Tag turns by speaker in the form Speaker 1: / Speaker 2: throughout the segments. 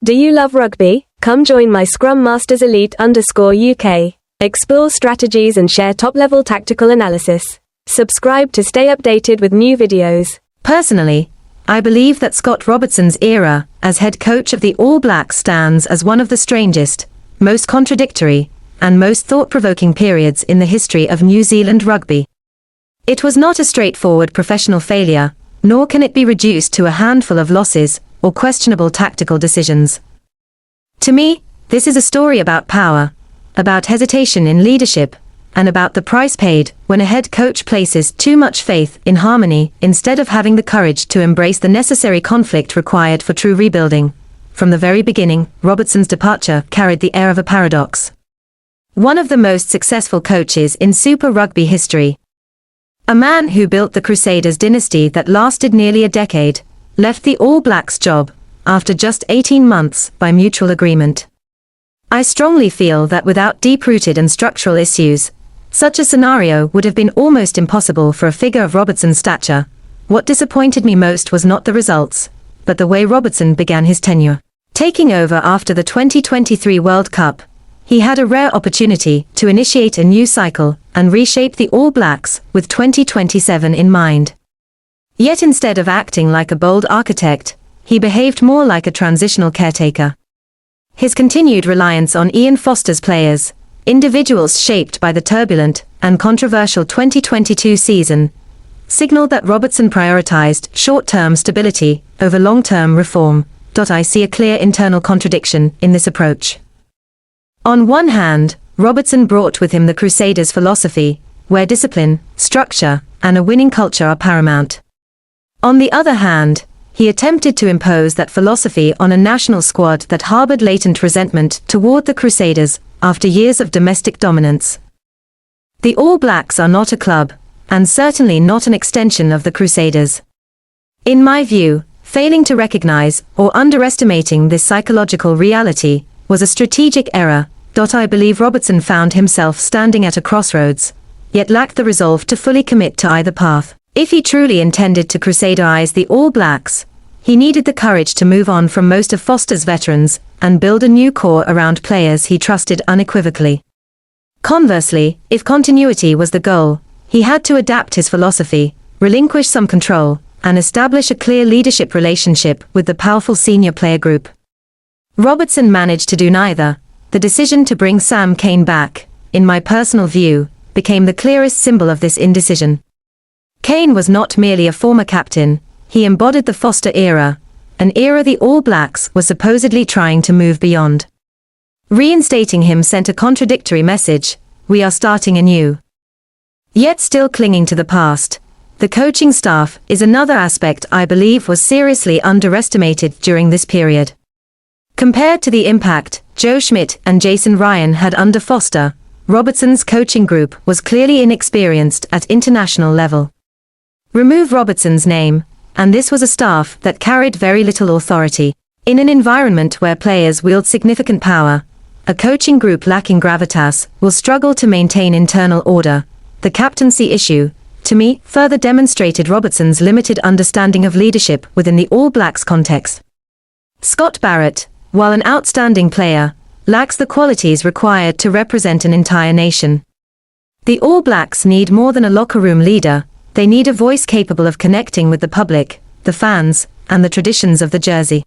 Speaker 1: Do you love rugby? Come join my Scrum Masters Elite_UK. Explore strategies and share top-level tactical analysis. Subscribe to stay updated with new videos.
Speaker 2: Personally, I believe that Scott Robertson's era as head coach of the All Blacks stands as one of the strangest, most contradictory, and most thought-provoking periods in the history of New Zealand rugby. It was not a straightforward professional failure, nor can it be reduced to a handful of losses or questionable tactical decisions. To me, this is a story about power, about hesitation in leadership, and about the price paid when a head coach places too much faith in harmony instead of having the courage to embrace the necessary conflict required for true rebuilding. From the very beginning, Robertson's departure carried the air of a paradox. One of the most successful coaches in Super Rugby history. A man who built the Crusaders dynasty that lasted nearly a decade, left the All Blacks job after just 18 months by mutual agreement. I strongly feel that without deep-rooted and structural issues, such a scenario would have been almost impossible for a figure of Robertson's stature. What disappointed me most was not the results, but the way Robertson began his tenure. Taking over after the 2023 World Cup, he had a rare opportunity to initiate a new cycle and reshape the All Blacks with 2027 in mind. Yet instead of acting like a bold architect, he behaved more like a transitional caretaker. His continued reliance on Ian Foster's players, individuals shaped by the turbulent and controversial 2022 season, signaled that Robertson prioritized short-term stability over long-term reform. I see a clear internal contradiction in this approach. On one hand, Robertson brought with him the Crusaders' philosophy, where discipline, structure, and a winning culture are paramount. On the other hand, he attempted to impose that philosophy on a national squad that harbored latent resentment toward the Crusaders after years of domestic dominance. The All Blacks are not a club, and certainly not an extension of the Crusaders. In my view, failing to recognize or underestimating this psychological reality was a strategic error. I believe Robertson found himself standing at a crossroads, yet lacked the resolve to fully commit to either path. If he truly intended to Crusaderize the All Blacks, he needed the courage to move on from most of Foster's veterans and build a new core around players he trusted unequivocally. Conversely, if continuity was the goal, he had to adapt his philosophy, relinquish some control, and establish a clear leadership relationship with the powerful senior player group. Robertson managed to do neither. The decision to bring Sam Cane back, in my personal view, became the clearest symbol of this indecision. Cane was not merely a former captain, he embodied the Foster era, an era the All Blacks were supposedly trying to move beyond. Reinstating him sent a contradictory message: we are starting anew. Yet still clinging to the past, the coaching staff is another aspect I believe was seriously underestimated during this period. Compared to the impact Joe Schmidt and Jason Ryan had under Foster, Robertson's coaching group was clearly inexperienced at international level. Remove Robertson's name, and this was a staff that carried very little authority. In an environment where players wield significant power, a coaching group lacking gravitas will struggle to maintain internal order. The captaincy issue, to me, further demonstrated Robertson's limited understanding of leadership within the All Blacks context. Scott Barrett, while an outstanding player, lacks the qualities required to represent an entire nation. The All Blacks need more than a locker room leader, they need a voice capable of connecting with the public, the fans, and the traditions of the jersey.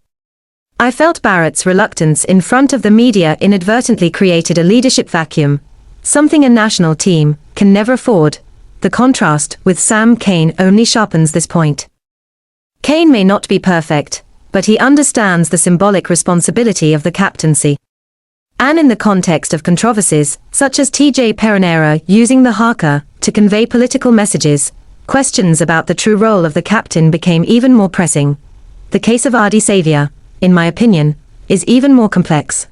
Speaker 2: I felt Barrett's reluctance in front of the media inadvertently created a leadership vacuum, something a national team can never afford. The contrast with Sam Cane only sharpens this point. Cane may not be perfect, but he understands the symbolic responsibility of the captaincy. And in the context of controversies, such as TJ Perenara using the haka to convey political messages, questions about the true role of the captain became even more pressing. The case of Ardie Saviour, in my opinion, is even more complex.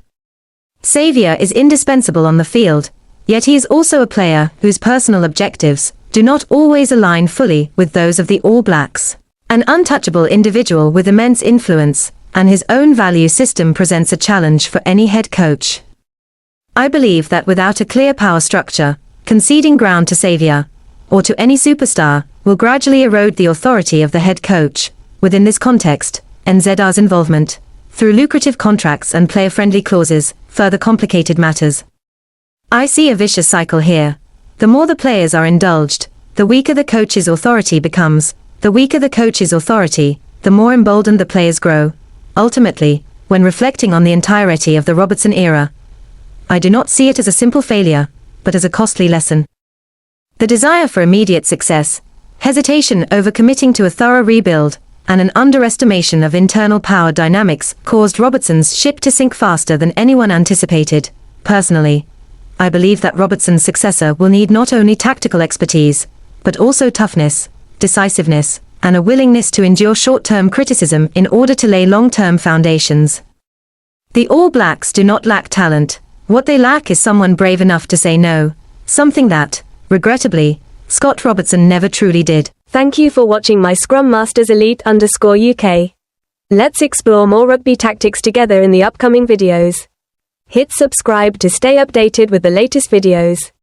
Speaker 2: Saviour is indispensable on the field, yet he is also a player whose personal objectives do not always align fully with those of the All Blacks. An untouchable individual with immense influence, and his own value system presents a challenge for any head coach. I believe that without a clear power structure, conceding ground to Saviour, or to any superstar, will gradually erode the authority of the head coach. Within this context, NZR's involvement, through lucrative contracts and player-friendly clauses, further complicated matters. I see a vicious cycle here. The more the players are indulged, the weaker the coach's authority becomes. The weaker the coach's authority, the more emboldened the players grow. Ultimately, when reflecting on the entirety of the Robertson era, I do not see it as a simple failure, but as a costly lesson. The desire for immediate success, hesitation over committing to a thorough rebuild, and an underestimation of internal power dynamics caused Robertson's ship to sink faster than anyone anticipated. Personally, I believe that Robertson's successor will need not only tactical expertise, but also toughness, decisiveness, and a willingness to endure short-term criticism in order to lay long-term foundations. The All Blacks do not lack talent. What they lack is someone brave enough to say no, something that, regrettably, Scott Robertson never truly did.
Speaker 1: Thank you for watching my Scrum Masters Elite_UK. Let's explore more rugby tactics together in the upcoming videos. Hit subscribe to stay updated with the latest videos.